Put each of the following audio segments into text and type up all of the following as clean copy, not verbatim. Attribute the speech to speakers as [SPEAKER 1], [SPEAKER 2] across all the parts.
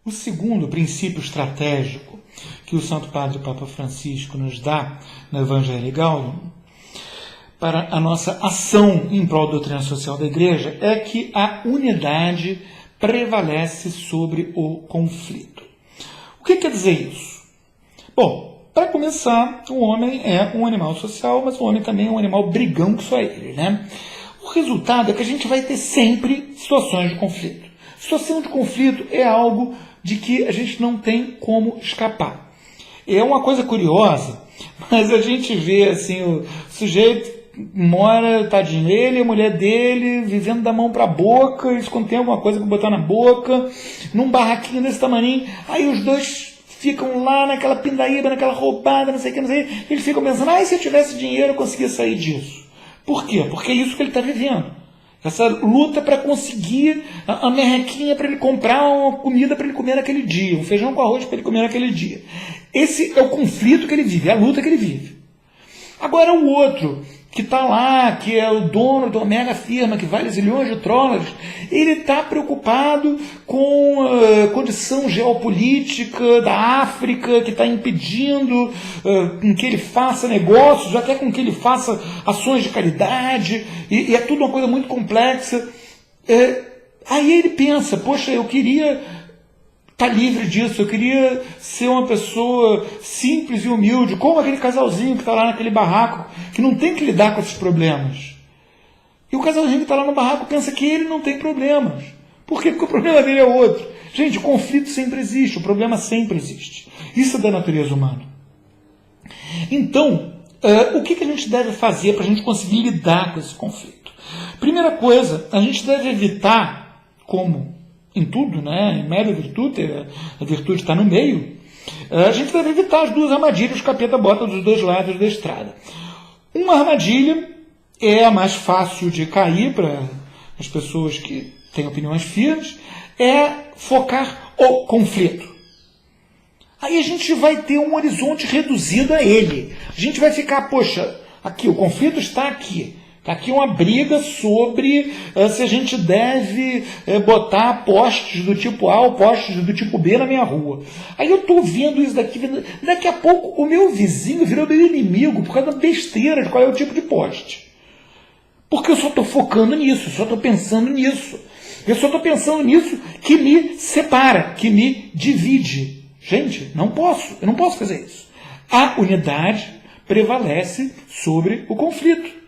[SPEAKER 1] O segundo princípio estratégico que o Santo Padre Papa Francisco nos dá no Evangelii Gaudium para a nossa ação em prol da doutrina social da Igreja é que a unidade prevalece sobre o conflito. O que quer dizer isso? Bom, para começar, o homem é um animal social, mas o homem também é um animal brigão que só ele, né? O resultado é que a gente vai ter sempre situações de conflito. Situação de conflito é algo de que a gente não tem como escapar. É uma coisa curiosa, mas a gente vê assim, o sujeito mora, tadinho, ele e a mulher dele, vivendo da mão para a boca, eles quando tem alguma coisa para botar na boca, num barraquinho desse tamanho, aí os dois ficam lá naquela pindaíba, naquela roubada, não sei o que, não sei o que, eles ficam pensando, se eu tivesse dinheiro eu conseguia sair disso. Por quê? Porque é isso que ele está vivendo. Essa luta para conseguir a merrequinha para ele comprar uma comida para ele comer naquele dia, um feijão com arroz para ele comer naquele dia. Esse é o conflito que ele vive, é a luta que ele vive. Agora o outro, que está lá, que é o dono de uma mega firma que vale zilhões de dólares, ele está preocupado com a condição geopolítica da África, que está impedindo com que ele faça negócios, até com que ele faça ações de caridade, e é tudo uma coisa muito complexa. Aí ele pensa, poxa, eu queria estar livre disso, eu queria ser uma pessoa simples e humilde, como aquele casalzinho que está lá naquele barraco, que não tem que lidar com esses problemas. E o casalzinho que está lá no barraco pensa que ele não tem problemas. Por quê? Porque o problema dele é outro. Gente, o conflito sempre existe, o problema sempre existe. Isso é da natureza humana. Então, o que a gente deve fazer para a gente conseguir lidar com esse conflito? Primeira coisa, a gente deve evitar, como em tudo, né? Em média virtude, a virtude está no meio, a gente deve evitar as duas armadilhas que o capeta bota dos dois lados da estrada. Uma armadilha é a mais fácil de cair para as pessoas que têm opiniões firmes, é focar o conflito. Aí a gente vai ter um horizonte reduzido a ele. A gente vai ficar, poxa, aqui, o conflito está aqui. Está aqui uma briga sobre se a gente deve botar postes do tipo A ou postes do tipo B na minha rua. Aí eu estou vendo isso daqui, daqui a pouco o meu vizinho virou meu inimigo por causa da besteira de qual é o tipo de poste. Porque eu só estou focando nisso, só estou pensando nisso. Eu só estou pensando nisso que me separa, que me divide. Gente, não posso, eu não posso fazer isso. A unidade prevalece sobre o conflito.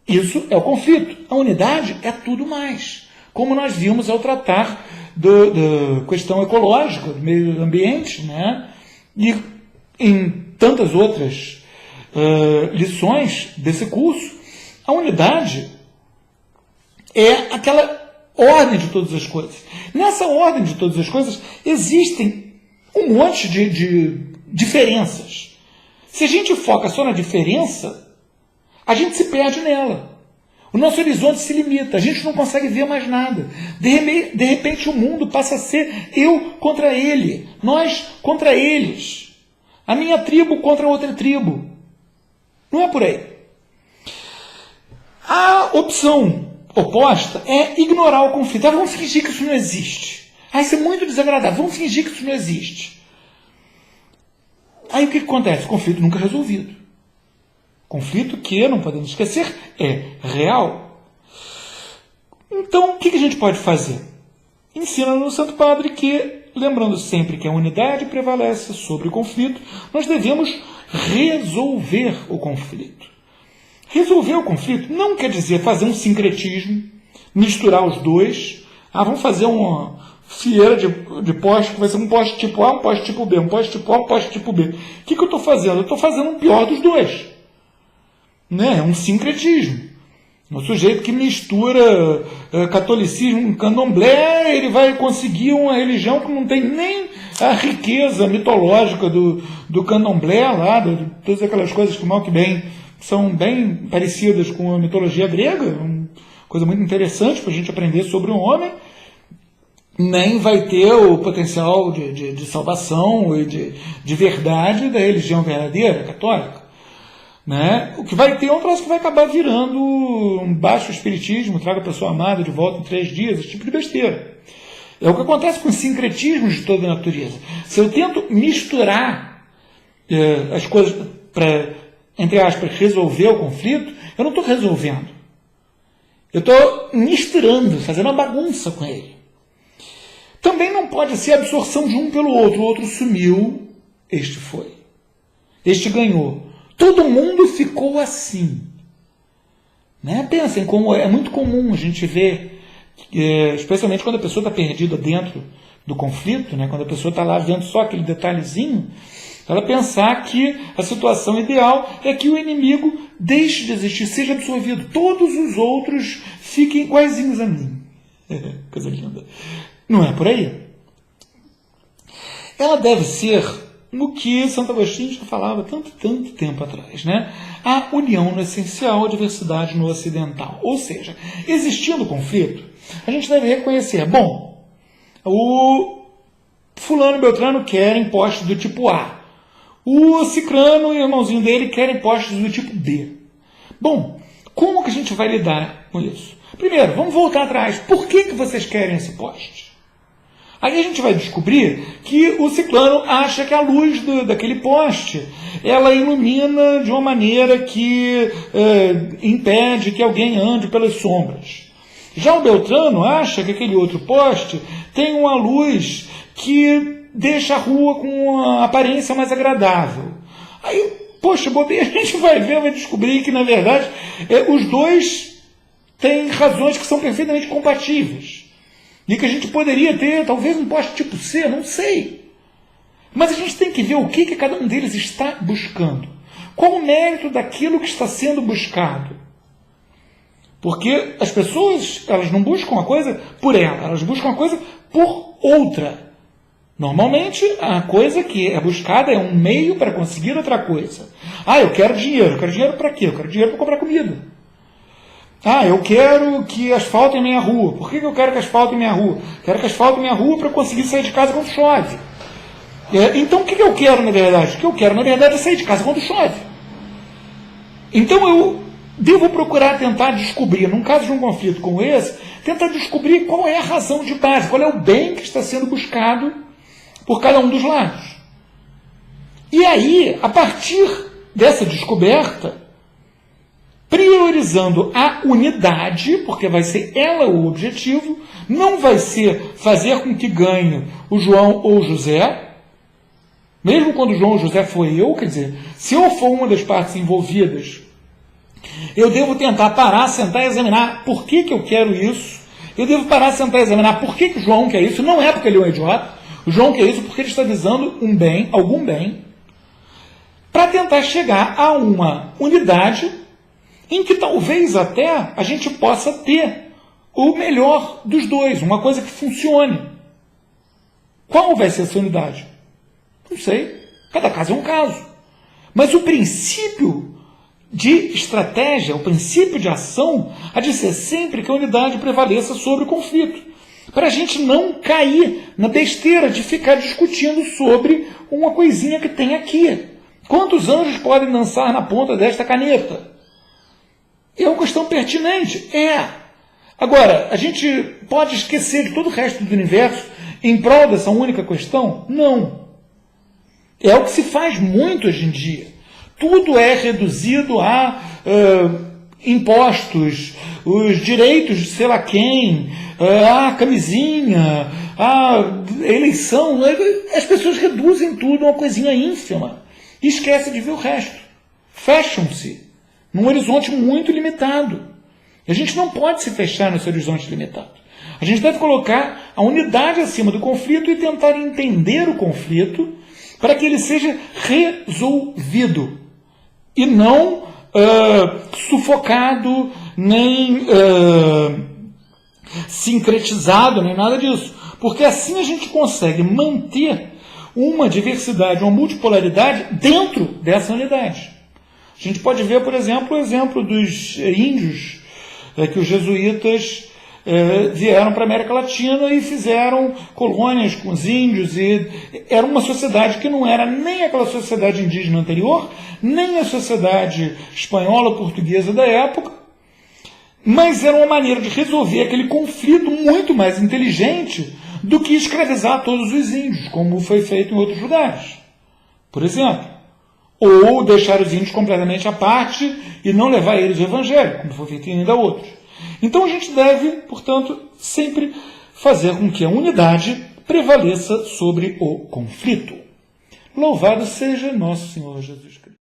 [SPEAKER 1] Isso é o conflito. A unidade é tudo mais. Como nós vimos ao tratar da questão ecológica, do meio ambiente, né? E em tantas outras lições desse curso, a unidade é aquela ordem de todas as coisas. Nessa ordem de todas as coisas existem um monte de diferenças. Se a gente foca só na diferença, a gente se perde nela. O nosso horizonte se limita, a gente não consegue ver mais nada. De repente o mundo passa a ser eu contra ele, nós contra eles, a minha tribo contra a outra tribo. Não é por aí. A opção oposta é ignorar o conflito. Vamos fingir que isso não existe. Isso é muito desagradável, vamos fingir que isso não existe. Aí o que acontece? O conflito nunca é resolvido. Conflito que, não podemos esquecer, é real. Então, o que a gente pode fazer? Ensina no Santo Padre que, lembrando sempre que a unidade prevalece sobre o conflito, nós devemos resolver o conflito. Resolver o conflito não quer dizer fazer um sincretismo, misturar os dois. Vamos fazer uma fileira de poste, que vai ser um poste tipo A, um poste tipo B, um poste tipo A, um poste tipo B. O que eu estou fazendo? Eu estou fazendo um pior dos dois. É um sincretismo. O sujeito que mistura catolicismo com candomblé, ele vai conseguir uma religião que não tem nem a riqueza mitológica do candomblé lá, de todas aquelas coisas que mal que bem são bem parecidas com a mitologia grega, uma coisa muito interessante para a gente aprender sobre o homem, nem vai ter o potencial de salvação e de verdade da religião verdadeira, católica. Né? O que vai ter é um troço que vai acabar virando um baixo espiritismo, traga a pessoa amada de volta em 3 dias, esse tipo de besteira. É o que acontece com os sincretismos de toda a natureza. Se eu tento misturar as coisas para, entre aspas, resolver o conflito, eu não estou resolvendo. Eu estou misturando, fazendo uma bagunça com ele. Também não pode ser absorção de um pelo outro. O outro sumiu, este foi. Este ganhou. Todo mundo ficou assim. Né? Pensem como é muito comum a gente ver, especialmente quando a pessoa está perdida dentro do conflito, né? Quando a pessoa está lá vendo só aquele detalhezinho, ela pensar que a situação ideal é que o inimigo deixe de existir, seja absorvido. Todos os outros fiquem iguaizinhos a mim. Coisa linda. Não é por aí. Ela deve ser no que Santo Agostinho já falava tanto tempo atrás, né? A união no essencial, a diversidade no ocidental. Ou seja, existindo conflito, a gente deve reconhecer, bom, o fulano e Beltrano querem postes do tipo A. O Cicrano e o irmãozinho dele querem postes do tipo B. Bom, como que a gente vai lidar com isso? Primeiro, vamos voltar atrás. Por que vocês querem esse poste? Aí a gente vai descobrir que o ciclano acha que a luz daquele poste ela ilumina de uma maneira que impede que alguém ande pelas sombras. Já o Beltrano acha que aquele outro poste tem uma luz que deixa a rua com uma aparência mais agradável. Aí, poxa, a gente vai descobrir que, na verdade, os dois têm razões que são perfeitamente compatíveis. E que a gente poderia ter, talvez, um poste tipo C, não sei. Mas a gente tem que ver o que cada um deles está buscando. Qual o mérito daquilo que está sendo buscado? Porque as pessoas, elas não buscam a coisa por ela, elas buscam a coisa por outra. Normalmente, a coisa que é buscada é um meio para conseguir outra coisa. Ah, eu quero dinheiro. Eu quero dinheiro para quê? Eu quero dinheiro para comprar comida. Ah, eu quero que asfaltem minha rua. Por que eu quero que asfaltem minha rua? Quero que asfaltem minha rua para conseguir sair de casa quando chove. Então, o que eu quero, na verdade? O que eu quero, na verdade, é sair de casa quando chove. Então, eu devo procurar tentar descobrir, num caso de um conflito como esse, tentar descobrir qual é a razão de base, qual é o bem que está sendo buscado por cada um dos lados. E aí, a partir dessa descoberta, priorizando a unidade, porque vai ser ela o objetivo, não vai ser fazer com que ganhe o João ou o José, mesmo quando o João ou o José for eu, quer dizer, se eu for uma das partes envolvidas, eu devo tentar parar, sentar e examinar por que eu quero isso, eu devo parar, sentar e examinar por que o João quer isso, não é porque ele é um idiota, o João quer isso porque ele está visando um bem, algum bem, para tentar chegar a uma unidade em que talvez até a gente possa ter o melhor dos dois, uma coisa que funcione. Qual vai ser essa unidade? Não sei. Cada caso é um caso. Mas o princípio de estratégia, o princípio de ação, há de ser sempre que a unidade prevaleça sobre o conflito. Para a gente não cair na besteira de ficar discutindo sobre uma coisinha que tem aqui. Quantos anjos podem dançar na ponta desta caneta? É uma questão pertinente. Agora, a gente pode esquecer de todo o resto do universo em prol dessa única questão? Não. É o que se faz muito hoje em dia. Tudo é reduzido a impostos, os direitos de sei lá quem, a camisinha, a eleição. As pessoas reduzem tudo a uma coisinha ínfima e esquecem de ver o resto. Fecham-se num horizonte muito limitado. E a gente não pode se fechar nesse horizonte limitado. A gente deve colocar a unidade acima do conflito e tentar entender o conflito para que ele seja resolvido e não sufocado, nem sincretizado, nem nada disso. Porque assim a gente consegue manter uma diversidade, uma multipolaridade dentro dessa unidade. A gente pode ver, por exemplo, o exemplo dos índios, que os jesuítas vieram para a América Latina e fizeram colônias com os índios, e era uma sociedade que não era nem aquela sociedade indígena anterior, nem a sociedade espanhola ou portuguesa da época, mas era uma maneira de resolver aquele conflito muito mais inteligente do que escravizar todos os índios, como foi feito em outros lugares, por exemplo. Ou deixar os índios completamente à parte e não levar eles ao evangelho, como foi feito em ainda outros. Então a gente deve, portanto, sempre fazer com que a unidade prevaleça sobre o conflito. Louvado seja nosso Senhor Jesus Cristo.